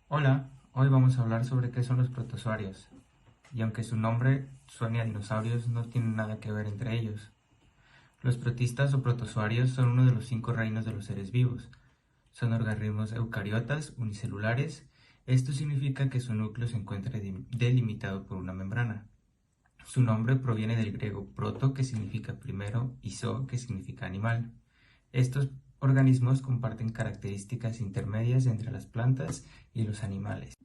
Hola, hoy vamos a hablar sobre qué son los protozoarios, y aunque su nombre suene a dinosaurios, no tiene nada que ver entre ellos. Los protistas o protozoarios son uno de los 5 reinos de los seres vivos. Son organismos eucariotas unicelulares. Esto significa que su núcleo se encuentra delimitado por una membrana. Su nombre proviene del griego proto, que significa primero, y zo, que significa animal. Estos organismos comparten características intermedias entre las plantas y los animales.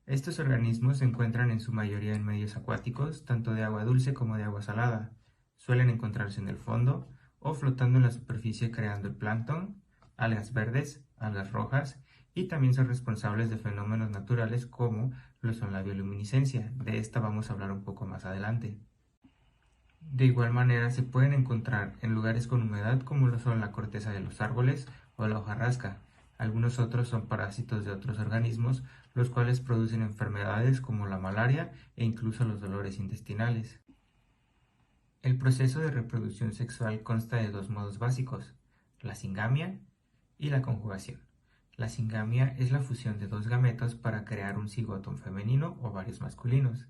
Estos organismos se encuentran en su mayoría en medios acuáticos, tanto de agua dulce como de agua salada. Suelen encontrarse en el fondo o flotando en la superficie creando el plancton, algas verdes, algas rojas y también son responsables de fenómenos naturales como lo son la bioluminiscencia. De esta vamos a hablar un poco más adelante. De igual manera se pueden encontrar en lugares con humedad como lo son la corteza de los árboles o la hojarasca. Algunos otros son parásitos de otros organismos, los cuales producen enfermedades como la malaria e incluso los dolores intestinales. El proceso de reproducción sexual consta de dos modos básicos, la singamia y la conjugación. La singamia es la fusión de dos gametos para crear un cigoto femenino o varios masculinos.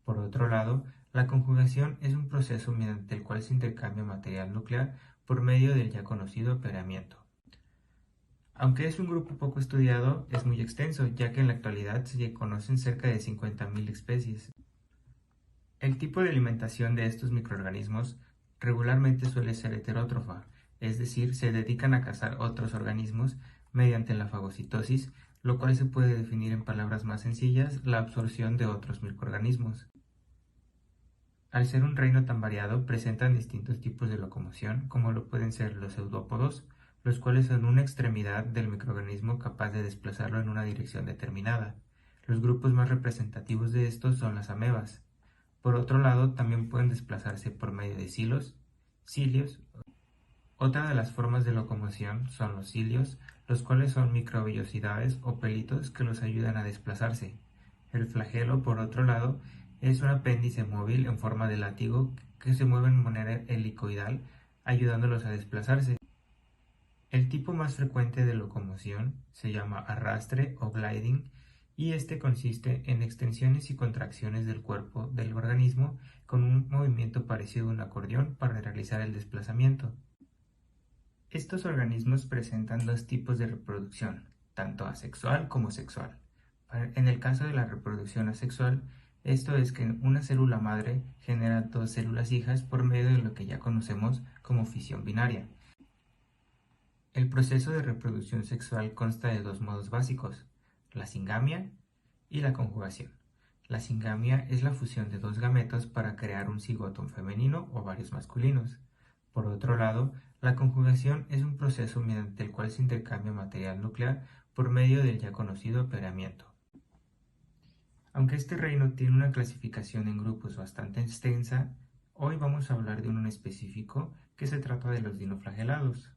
Por otro lado, la conjugación es un proceso mediante el cual se intercambia material nuclear por medio del ya conocido apareamiento. Aunque es un grupo poco estudiado, es muy extenso, ya que en la actualidad se conocen cerca de 50.000 especies. El tipo de alimentación de estos microorganismos regularmente suele ser heterótrofa, es decir, se dedican a cazar otros organismos mediante la fagocitosis, lo cual se puede definir en palabras más sencillas, la absorción de otros microorganismos. Al ser un reino tan variado, presentan distintos tipos de locomoción, como lo pueden ser los pseudópodos, los cuales son una extremidad del microorganismo capaz de desplazarlo en una dirección determinada. Los grupos más representativos de estos son las amebas. Por otro lado, también pueden desplazarse por medio de cilios. Otra de las formas de locomoción son los cilios, los cuales son microvellosidades o pelitos que los ayudan a desplazarse. El flagelo, por otro lado, es un apéndice móvil en forma de látigo que se mueve en manera helicoidal, ayudándolos a desplazarse. El tipo más frecuente de locomoción se llama arrastre o gliding y este consiste en extensiones y contracciones del cuerpo del organismo con un movimiento parecido a un acordeón para realizar el desplazamiento. Estos organismos presentan dos tipos de reproducción, tanto asexual como sexual. En el caso de la reproducción asexual, esto es que una célula madre genera dos células hijas por medio de lo que ya conocemos como fisión binaria. El proceso de reproducción sexual consta de dos modos básicos, la singamia y la conjugación. La singamia es la fusión de dos gametos para crear un cigoto femenino o varios masculinos. Por otro lado, la conjugación es un proceso mediante el cual se intercambia material nuclear por medio del ya conocido apareamiento. Aunque este reino tiene una clasificación en grupos bastante extensa, hoy vamos a hablar de uno en específico que se trata de los dinoflagelados.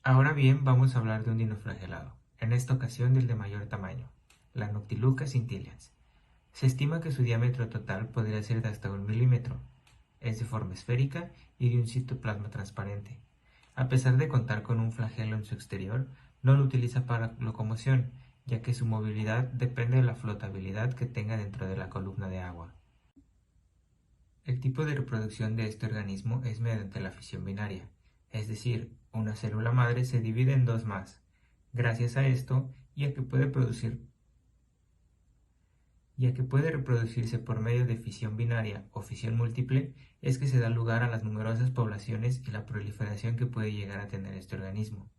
Ahora bien, vamos a hablar de un dinoflagelado, en esta ocasión del de mayor tamaño, la Noctiluca scintillans. Se estima que su diámetro total podría ser de hasta 1 milímetro. Es de forma esférica y de un citoplasma transparente. A pesar de contar con un flagelo en su exterior, no lo utiliza para locomoción, ya que su movilidad depende de la flotabilidad que tenga dentro de la columna de agua. El tipo de reproducción de este organismo es mediante la fisión binaria, es decir, una célula madre se divide en dos más. Gracias a esto, ya que puede reproducirse por medio de fisión binaria o fisión múltiple, es que se da lugar a las numerosas poblaciones y la proliferación que puede llegar a tener este organismo.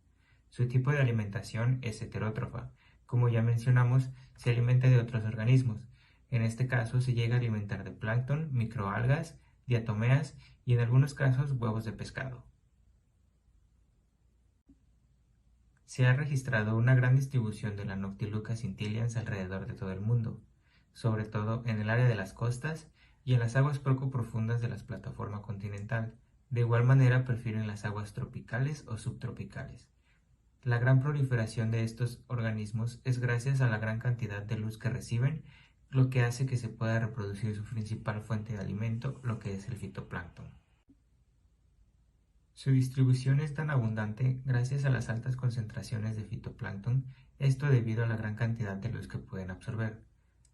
Su tipo de alimentación es heterótrofa. Como ya mencionamos, se alimenta de otros organismos. En este caso se llega a alimentar de plancton, microalgas, diatomeas y en algunos casos huevos de pescado. Se ha registrado una gran distribución de la Noctiluca scintillans alrededor de todo el mundo, sobre todo en el área de las costas y en las aguas poco profundas de la plataforma continental. De igual manera prefieren las aguas tropicales o subtropicales. La gran proliferación de estos organismos es gracias a la gran cantidad de luz que reciben, lo que hace que se pueda reproducir su principal fuente de alimento, lo que es el fitoplancton. Su distribución es tan abundante gracias a las altas concentraciones de fitoplancton, esto debido a la gran cantidad de luz que pueden absorber.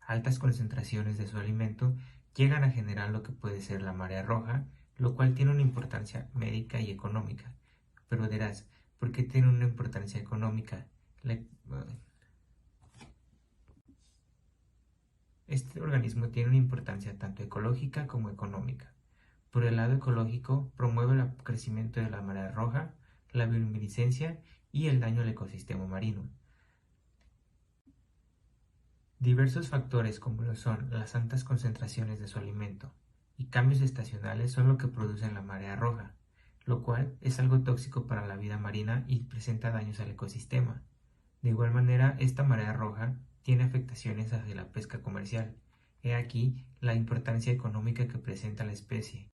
Altas concentraciones de su alimento llegan a generar lo que puede ser la marea roja, lo cual tiene una importancia médica y económica. Pero dirás, ¿por qué tiene una importancia económica? Este organismo tiene una importancia tanto ecológica como económica. Por el lado ecológico, promueve el crecimiento de la marea roja, la bioluminiscencia y el daño al ecosistema marino. Diversos factores como lo son las altas concentraciones de su alimento y cambios estacionales son lo que producen la marea roja, lo cual es algo tóxico para la vida marina y presenta daños al ecosistema. De igual manera, esta marea roja tiene afectaciones hacia la pesca comercial. He aquí la importancia económica que presenta la especie.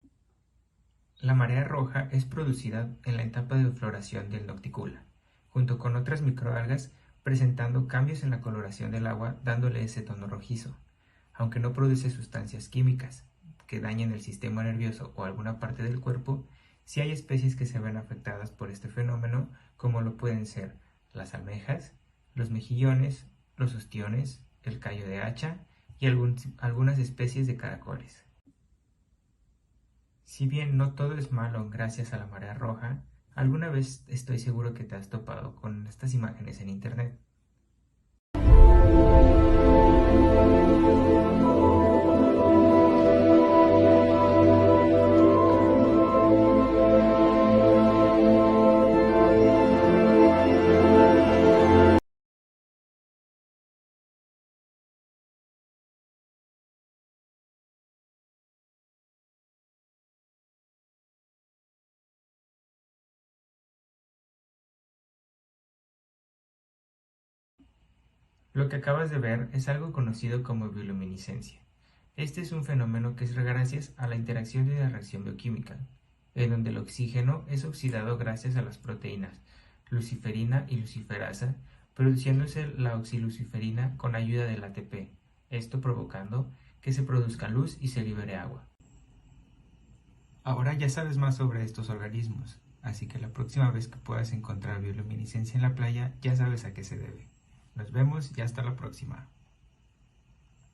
La marea roja es producida en la etapa de floración del Nocticula, junto con otras microalgas presentando cambios en la coloración del agua dándole ese tono rojizo. Aunque no produce sustancias químicas que dañen el sistema nervioso o alguna parte del cuerpo, sí hay especies que se ven afectadas por este fenómeno, como lo pueden ser las almejas, los mejillones, los ostiones, el callo de hacha y algunas especies de caracoles. Si bien no todo es malo gracias a la marea roja, alguna vez estoy seguro que te has topado con estas imágenes en internet. Lo que acabas de ver es algo conocido como bioluminiscencia. Este es un fenómeno que es gracias a la interacción de una reacción bioquímica, en donde el oxígeno es oxidado gracias a las proteínas luciferina y luciferasa, produciéndose la oxiluciferina con ayuda del ATP, esto provocando que se produzca luz y se libere agua. Ahora ya sabes más sobre estos organismos, así que la próxima vez que puedas encontrar bioluminiscencia en la playa ya sabes a qué se debe. Nos vemos y hasta la próxima.